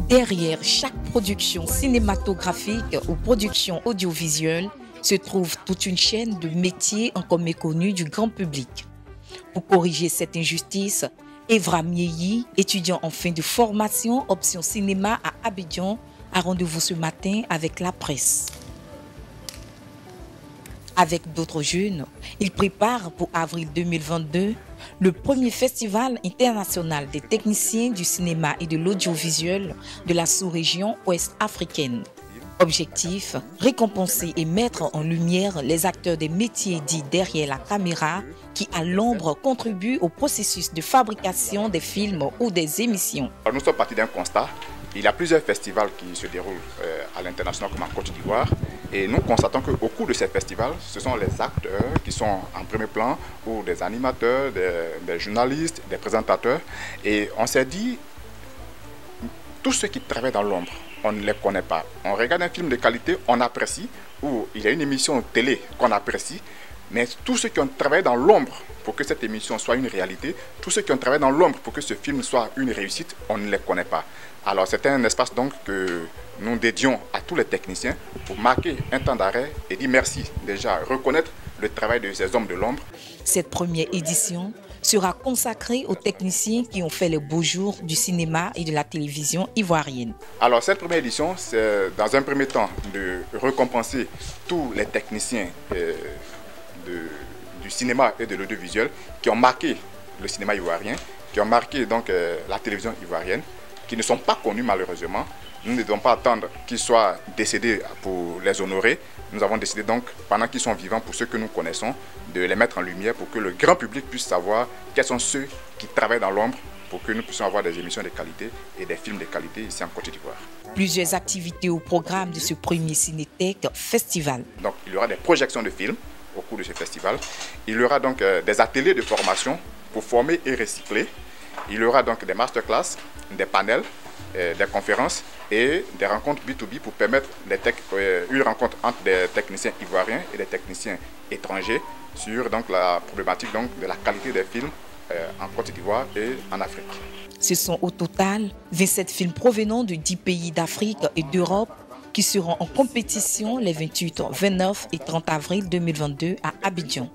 Derrière chaque production cinématographique ou production audiovisuelle se trouve toute une chaîne de métiers encore méconnus du grand public. Pour corriger cette injustice, Evra Mieji, étudiant en fin de formation option cinéma à Abidjan, a rendez-vous ce matin avec la presse. Avec d'autres jeunes, il prépare pour avril 2022 le premier festival international des techniciens du cinéma et de l'audiovisuel de la sous-région ouest africaine. Objectif, récompenser et mettre en lumière les acteurs des métiers dits derrière la caméra qui, à l'ombre, contribuent au processus de fabrication des films ou des émissions. Nous sommes partis d'un constat. Il y a plusieurs festivals qui se déroulent à l'international comme en Côte d'Ivoire. Et nous constatons qu'au cours de ces festivals, ce sont les acteurs qui sont en premier plan, ou des animateurs, des journalistes, des présentateurs. Et on s'est dit, tous ceux qui travaillent dans l'ombre, on ne les connaît pas. On regarde un film de qualité, on apprécie, ou il y a une émission télé qu'on apprécie, mais tous ceux qui ont travaillé dans l'ombre pour que cette émission soit une réalité, tous ceux qui ont travaillé dans l'ombre pour que ce film soit une réussite, on ne les connaît pas. Alors c'est un espace donc que nous dédions à tous les techniciens pour marquer un temps d'arrêt et dire merci, déjà reconnaître le travail de ces hommes de l'ombre. Cette première édition sera consacrée aux techniciens qui ont fait les beaux jours du cinéma et de la télévision ivoirienne. Alors cette première édition, c'est dans un premier temps de récompenser tous les techniciens du cinéma et de l'audiovisuel qui ont marqué le cinéma ivoirien, qui ont marqué donc la télévision ivoirienne, qui ne sont pas connus malheureusement. Nous ne devons pas attendre qu'ils soient décédés pour les honorer. Nous avons décidé donc, pendant qu'ils sont vivants, pour ceux que nous connaissons, de les mettre en lumière pour que le grand public puisse savoir quels sont ceux qui travaillent dans l'ombre pour que nous puissions avoir des émissions de qualité et des films de qualité ici en Côte d'Ivoire. Plusieurs activités au programme de ce premier Cinétech Festival. Donc il y aura des projections de films au cours de ce festival. Il y aura donc des ateliers de formation pour former et recycler. Il y aura donc des masterclass, des panels, des conférences et des rencontres B2B pour permettre une rencontre entre des techniciens ivoiriens et des techniciens étrangers sur donc, la problématique donc, de la qualité des films en Côte d'Ivoire et en Afrique. Ce sont au total 27 films provenant de 10 pays d'Afrique et d'Europe qui seront en compétition les 28, 29 et 30 avril 2022 à Abidjan.